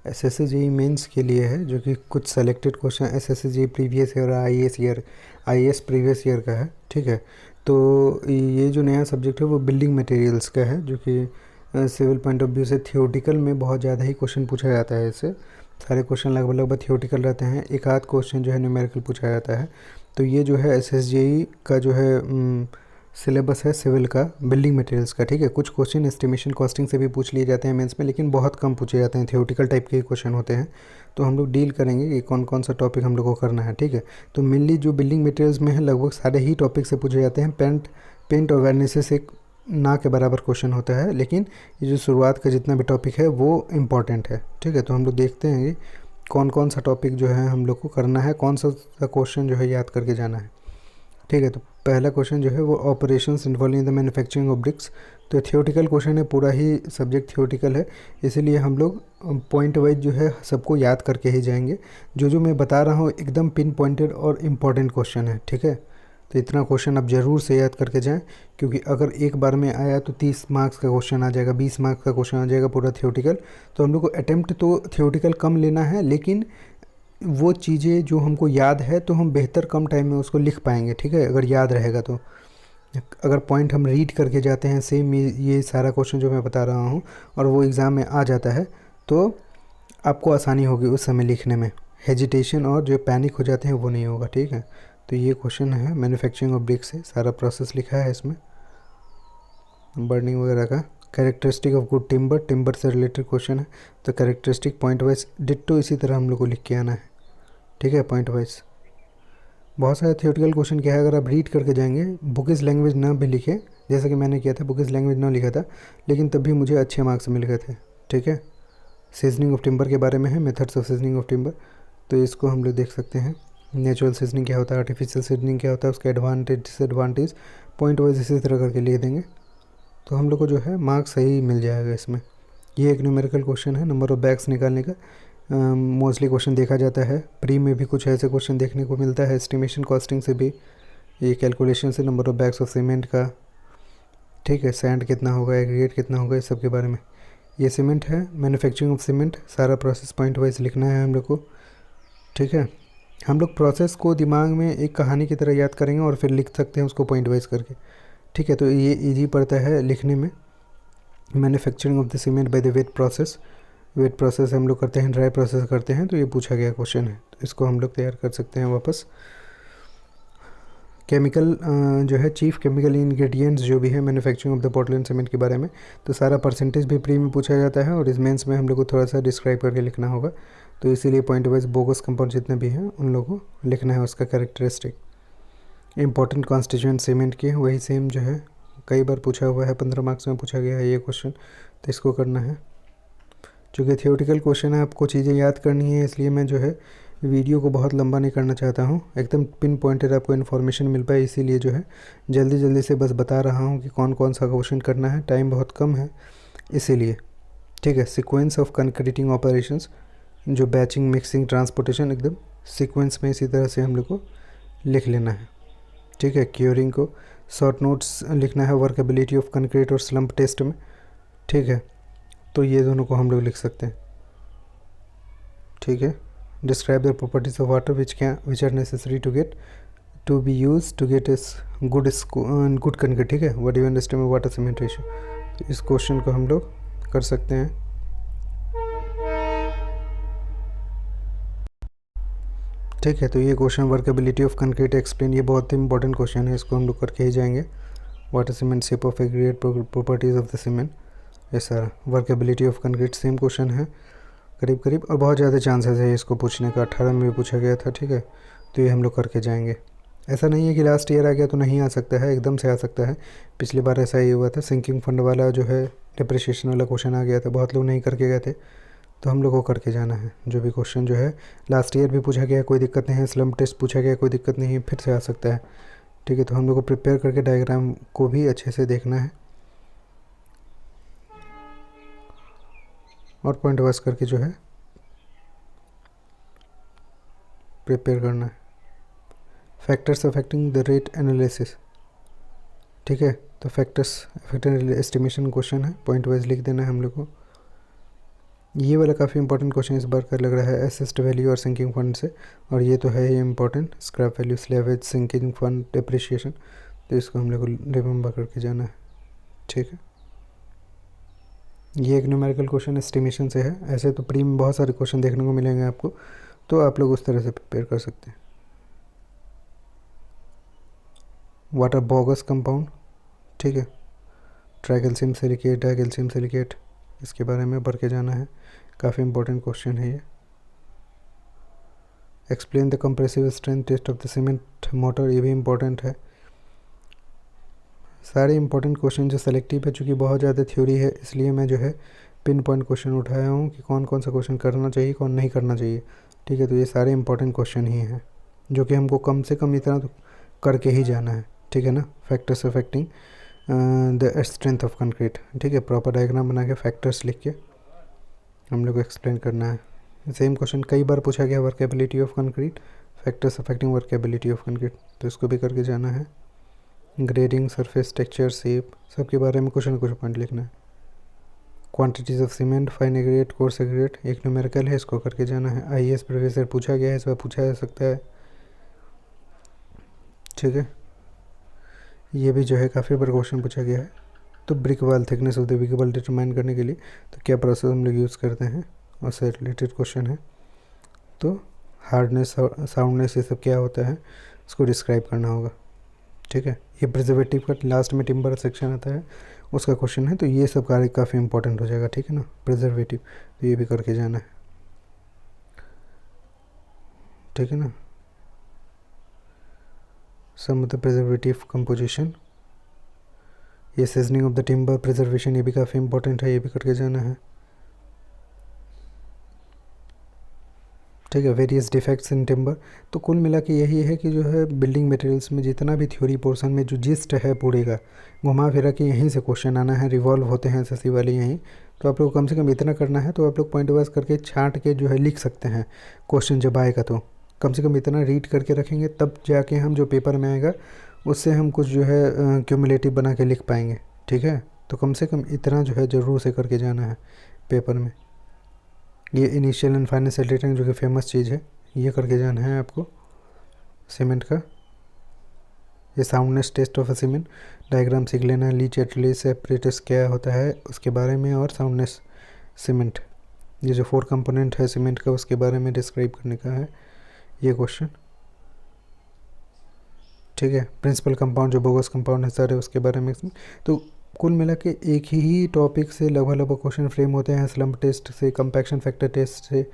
SSC JEE mains के लिए है, जो कि कुछ selected question SSC JEE previous year, IAS previous year का है। ठीक है, तो ये जो नया सब्जेक्ट है वो बिल्डिंग मटेरियल्स का है, जो कि सिविल पॉइंट ऑफ व्यू से थियोटिकल में बहुत ज़्यादा ही क्वेश्चन पूछा जाता है। इससे सारे क्वेश्चन लगभग लगभग थियोटिकल रहते हैं, एक आध क्वेश्चन जो है न्यूमेरिकल पूछा जाता है। तो ये जो है एसएसजेई का जो है सिलेबस है सिविल का बिल्डिंग मटेरियल्स का। ठीक है, कुछ क्वेश्चन एस्टिमेशन कॉस्टिंग से भी पूछ लिए जाते हैं मेंस में, लेकिन बहुत कम पूछे जाते हैं, थियोटिकल टाइप के क्वेश्चन होते हैं। तो हम लोग डील करेंगे कि कौन कौन सा टॉपिक हम लोग को करना है। ठीक है, तो मेनली जो बिल्डिंग मटेरियल्स में है लगभग सारे ही टॉपिक से पूछे जाते हैं। पेंट और वार्निशेस से ना के बराबर क्वेश्चन होता है, लेकिन ये जो शुरुआत का जितना भी टॉपिक है वो इम्पॉर्टेंट है। ठीक है, तो हम लोग देखते हैं कि कौन कौन सा टॉपिक जो है हम लोग को करना है, कौन सा क्वेश्चन जो है याद करके जाना है। ठीक है, तो पहला क्वेश्चन जो है वो operations involving the manufacturing of BRICS. तो थियोटिकल क्वेश्चन है, पूरा ही सब्जेक्ट थियोटिकल है, इसीलिए हम लोग पॉइंट वाइज जो है सबको याद करके ही जाएंगे। जो जो मैं बता रहा हूँ एकदम पिन पॉइंटेड और इम्पॉर्टेंट क्वेश्चन है। ठीक है, तो इतना क्वेश्चन आप ज़रूर से याद करके जाएं, क्योंकि अगर एक बार में आया तो 30 मार्क्स का क्वेश्चन आ जाएगा, 20 मार्क्स का क्वेश्चन आ जाएगा पूरा थियोटिकल। तो हम लोग को अटेम्प्ट तो थियोटिकल कम लेना है, लेकिन वो चीज़ें जो हमको याद है तो हम बेहतर कम टाइम में उसको लिख पाएंगे। ठीक है, अगर याद रहेगा तो। अगर पॉइंट हम रीड करके जाते हैं सेम ये सारा क्वेश्चन जो मैं बता रहा हूँ और वो एग्ज़ाम में आ जाता है, तो आपको आसानी होगी उस समय लिखने में, हेजिटेशन और जो पैनिक हो जाते हैं वो नहीं होगा। ठीक है, तो ये क्वेश्चन है मैन्युफैक्चरिंग ऑफ ब्रिक्स से, सारा प्रोसेस लिखा है इसमें, बर्निंग वगैरह का। Characteristic of good timber, timber से रिलेटेड क्वेश्चन है, तो कैरेक्टरिस्टिक पॉइंट वाइज डिट्टो इसी तरह हम लोग को लिख के आना है। ठीक है, पॉइंट वाइज बहुत सारे थियोटिकल क्वेश्चन क्या है, अगर आप रीड करके जाएंगे, बुकिस लैंग्वेज ना भी लिखे, जैसा कि मैंने किया था, बुकिस लैंग्वेज ना लिखा था, लेकिन तब भी मुझे अच्छे मार्क्स मिल गए थे। ठीक है, सीजनिंग ऑफ टिम्बर के बारे में है, methods of seasoning of timber, तो इसको हम लोग देख सकते हैं। नेचुरल सीजनिंग क्या होता है, आर्टिफिशियल सीजनिंग क्या होता है, उसका एडवांटेज डिसएडवांटेज पॉइंट वाइज इसी तरह करके लिख देंगे, तो हम लोग को जो है मार्क्स सही मिल जाएगा इसमें। ये एक न्यूमेरिकल क्वेश्चन है, नंबर ऑफ बैग्स निकालने का मोस्टली क्वेश्चन देखा जाता है। प्री में भी कुछ ऐसे क्वेश्चन देखने को मिलता है, एस्टिमेशन कॉस्टिंग से भी, ये कैलकुलेशन से number of bags of cement का। ठीक है, सैंड कितना होगा, एग्रीगेट कितना होगा, इस सब के बारे में। ये सीमेंट है, मैन्युफैक्चरिंग ऑफ सीमेंट, सारा प्रोसेस पॉइंट वाइज लिखना है हम लोग को। ठीक है, हम लोग प्रोसेस को दिमाग में एक कहानी की तरह याद करेंगे और फिर लिख सकते हैं उसको पॉइंट वाइज करके। ठीक है, तो ये इजी पड़ता है लिखने में। Manufacturing of the cement by the wet process हम लोग करते हैं, ड्राई प्रोसेस करते हैं, तो ये पूछा गया क्वेश्चन है, तो इसको हम लोग तैयार कर सकते हैं वापस। केमिकल जो है चीफ केमिकल इंग्रेडिएंट्स जो भी है manufacturing of the Portland cement के बारे में, तो सारा परसेंटेज भी प्री में पूछा जाता है और इस मेंस में हम लोग को थोड़ा सा डिस्क्राइब करके लिखना होगा, तो इसीलिए पॉइंट वाइज बोगस कंपाउंड जितने भी हैं उन लोगों को लिखना है, उसका कैरेक्टरिस्टिक। इंपॉर्टेंट कॉन्स्टिट्यूएंट सीमेंट के वही सेम जो है कई बार पूछा हुआ है, 15 मार्क्स में पूछा गया है ये क्वेश्चन, तो इसको करना है। चूँकि थियोटिकल क्वेश्चन है, आपको चीज़ें याद करनी है, इसलिए मैं जो है वीडियो को बहुत लंबा नहीं करना चाहता हूँ, एकदम पिन पॉइंटेड आपको इन्फॉर्मेशन मिल पाए, इसीलिए जो है जल्दी जल्दी से बस बता रहा हूँ कि कौन कौन सा क्वेश्चन करना है, टाइम बहुत कम है इसीलिए। ठीक है, सीक्वेंस ऑफ कंक्रीटिंग ऑपरेशंस, जो बैचिंग, मिक्सिंग, ट्रांसपोर्टेशन, एकदम सीक्वेंस में इसी तरह से हम लोग को लिख लेना है। ठीक है, क्योरिंग को शॉर्ट नोट्स लिखना है, वर्केबिलिटी ऑफ कंक्रीट और स्लम्प टेस्ट में। ठीक है, तो ये दोनों को हम लोग लिख सकते हैं। ठीक है, describe the properties of water which are necessary to be use to get is good concrete. ठीक है, what you understand water cement ratio, तो इस क्वेश्चन को हम लोग कर सकते हैं। ठीक है, तो ये question workability of concrete explain, ये बहुत ही इंपॉर्टेंट क्वेश्चन है, इसको हम लोग करके ही जाएंगे। Water cement shape of aggregate, properties of the cement, ये सारा। Workability of concrete same question है करीब करीब, और बहुत ज़्यादा चांसेस है इसको पूछने का, 18 में भी पूछा गया था। ठीक है, तो ये हम लोग करके जाएंगे। ऐसा नहीं है कि लास्ट ईयर आ गया तो नहीं आ सकता है, एकदम से आ सकता है। पिछली बार ऐसा ही हुआ था, सिंकिंग फंड वाला जो है डिप्रिशिएशन वाला क्वेश्चन आ गया था, बहुत लोग नहीं करके गए थे, तो हम लोग को करके जाना है। जो भी क्वेश्चन जो है लास्ट ईयर भी पूछा गया, कोई दिक्कत नहीं है, स्लम्प टेस्ट पूछा गया, कोई दिक्कत नहीं है, फिर से आ सकता है। ठीक है, तो हम लोग को प्रिपेयर करके डायग्राम को भी अच्छे से देखना है और पॉइंट वाइज करके जो है प्रिपेयर करना है। Factors affecting the rate analysis. ठीक है, तो फैक्टर्स अफेक्टिंग एस्टिमेशन क्वेश्चन है, पॉइंट वाइज लिख देना है हम लोग को। ये वाला काफ़ी इंपॉर्टेंट क्वेश्चन इस बार का लग रहा है, असिस्ट वैल्यू और सिंकिंग फंड से, और ये तो है ही important, scrap value, salvage, sinking fund, depreciation, तो इसको हम लोग को रिमेंबर करके जाना है, ठीक है। ये एक न्यूमेरिकल क्वेश्चन एस्टिमेशन से है, ऐसे तो प्री में बहुत सारे क्वेश्चन देखने को मिलेंगे आपको, तो आप लोग उस तरह से प्रिपेयर कर सकते हैं। वाटर बोगस कंपाउंड, ठीक है, ट्राइकैल्शियम सिलिकेट, डाइकैल्शियम सिलिकेट, इसके बारे में पढ़ के जाना है, काफ़ी इंपॉर्टेंट क्वेश्चन है ये। Explain the compressive strength test of the cement mortar, ये भी इंपॉर्टेंट है। सारे इंपॉर्टेंट क्वेश्चन जो सेलेक्टिव है, चूँकि बहुत ज़्यादा थ्योरी है, इसलिए मैं जो है पिन पॉइंट क्वेश्चन उठाया हूँ कि कौन कौन सा क्वेश्चन करना चाहिए, कौन नहीं करना चाहिए, ठीक है। तो ये सारे इंपॉर्टेंट क्वेश्चन ही हैं जो कि हमको कम से कम इतना तो करके ही जाना है, ठीक है ना। Factors affecting the strength of concrete, ठीक है, प्रॉपर डायग्राम बना के फैक्टर्स लिख के हम लोग को एक्सप्लेन करना है। सेम क्वेश्चन कई बार पूछा गया, workability of concrete, factors affecting workability of concrete, तो इसको भी करके जाना है। ग्रेडिंग, सरफेस टेक्सचर, शेप, सबके बारे में कुछ ना कुछ पॉइंट लिखना है। Quantities of cement, fine aggregate, coarse aggregate, एक न्यूमेरिकल है, इसको करके जाना है। आईएएस प्रीवियस ईयर पूछा गया है, इस बार पूछा जा सकता है, ठीक है। ये भी जो है काफ़ी बार क्वेश्चन पूछा गया है। तो ब्रिक वाल थिकनेस ऑफ द ब्रिक वाल डिटरमाइन करने के लिए तो क्या प्रोसेस हम लोग यूज़ करते हैं, और से रिलेटेड क्वेश्चन है। तो हार्डनेस, साउंडनेस, ये सब क्या होता है, उसको डिस्क्राइब करना होगा, ठीक है। ये प्रिजर्वेटिव का लास्ट में टिम्बर सेक्शन आता है, उसका क्वेश्चन है, तो ये सब कार्य काफ़ी इंपॉर्टेंट हो जाएगा, ठीक है ना, प्रिजर्वेटिव, तो ये भी करके जाना है, ठीक है ना। सम ऑफ द प्रिजर्वेटिव कंपोजिशन, ये seasoning of the timber, preservation, ये भी काफ़ी इंपॉर्टेंट है, ये भी करके जाना है, ठीक है। वेरियस डिफेक्ट्स इन टिम्बर, तो कुल मिला के यही है कि जो है बिल्डिंग मटेरियल्स में जितना भी थ्योरी पोर्शन में जो जिस्ट है पूरे का, घुमा फिरा के यहीं से क्वेश्चन आना है, रिवॉल्व होते हैं एसएससी वाले यहीं, तो आप लोग कम से कम इतना करना है, तो आप लोग पॉइंट वाइज करके छांट के जो है लिख सकते हैं क्वेश्चन जब आएगा, तो कम से कम इतना रीड करके रखेंगे, तब जाके हम जो पेपर में आएगा उससे हम कुछ जो है क्यूमुलेटिव बना के लिख पाएंगे, ठीक है। तो कम से कम इतना जो है ज़रूर से करके जाना है पेपर में। ये इनिशियल एंड फाइनल सेटलिंग जो कि फेमस चीज़ है, ये करके जाना है आपको सीमेंट का। ये soundness test of a cement, diagram सीख लेना है, लीच एटलीस्ट सेपरेटस क्या होता है उसके बारे में, और साउंडनेस सीमेंट, ये जो 4 कंपोनेंट है सीमेंट का उसके बारे में डिस्क्राइब करने का है ये क्वेश्चन, ठीक है। प्रिंसिपल कंपाउंड जो बोगस कंपाउंड है सारे उसके बारे में, तो कुल मिला के एक ही टॉपिक से लगभग क्वेश्चन फ्रेम होते हैं, स्लम्प टेस्ट से, कंपैक्शन फैक्टर टेस्ट से,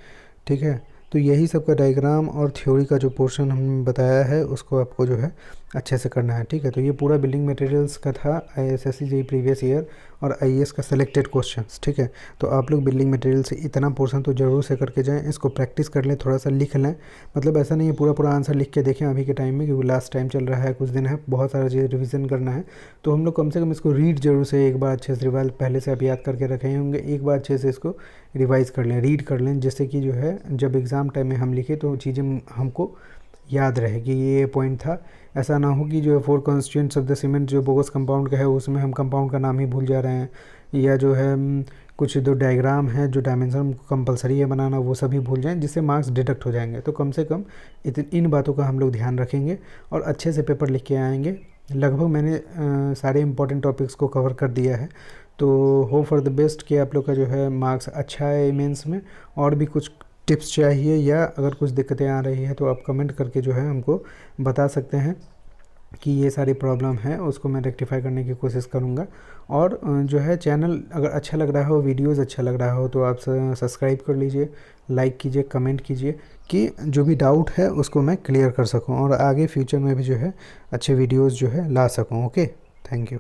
ठीक है। तो यही सब का डायग्राम और थ्योरी का जो पोर्शन हमने बताया है उसको आपको जो है अच्छे से करना है, ठीक है। तो ये पूरा बिल्डिंग मटेरियल्स का था, एसएससी जेईई प्रीवियस ईयर और आईएएस का सेलेक्टेड क्वेश्चंस, ठीक है। तो आप लोग बिल्डिंग मटेरियल से इतना पोर्शन तो ज़रूर से करके जाएं, इसको प्रैक्टिस कर लें, थोड़ा सा लिख लें, मतलब ऐसा नहीं है पूरा पूरा आंसर लिख के देखें अभी के टाइम में, क्योंकि लास्ट टाइम चल रहा है, कुछ दिन है, बहुत सारा चीज़ रिविज़न करना है, तो हम लोग कम से कम इसको रीड जरूर से एक बार अच्छे से रिवाइज, पहले से आप याद करके रखे होंगे, एक बार अच्छे से इसको रिवाइज़ कर लें, रीड कर लें, जिससे कि जो है जब एग्ज़ाम टाइम में हम लिखें तो चीज़ें हमको याद रहे कि ये पॉइंट था। ऐसा ना हो कि जो 4 कॉन्स्टिट्यूएंट्स ऑफ द सीमेंट जो बोगस कंपाउंड का है उसमें हम कंपाउंड का नाम ही भूल जा रहे हैं, या जो है कुछ दो डायग्राम है जो डायमेंशन कंपलसरी है बनाना वो सभी भूल जाएं, जिससे मार्क्स डिडक्ट हो जाएंगे। तो कम से कम इन बातों का हम लोग ध्यान रखेंगे और अच्छे से पेपर लिख के आएंगे। लगभग मैंने सारे इंपॉर्टेंट टॉपिक्स को कवर कर दिया है, तो होप फॉर द बेस्ट कि आप लोग का जो है मार्क्स अच्छा है मेंस में। और भी कुछ टिप्स चाहिए या अगर कुछ दिक्कतें आ रही है तो आप कमेंट करके जो है हमको बता सकते हैं कि ये सारी प्रॉब्लम है, उसको मैं रेक्टिफाई करने की कोशिश करूँगा। और जो है चैनल अगर अच्छा लग रहा हो, वीडियोज़ अच्छा लग रहा हो, तो आप सब्सक्राइब कर लीजिए, लाइक कीजिए, कमेंट कीजिए कि जो भी डाउट है उसको मैं क्लियर कर सकूँ और आगे फ्यूचर में भी जो है अच्छे वीडियोज़ जो है ला सकूँ। Okay, thank you.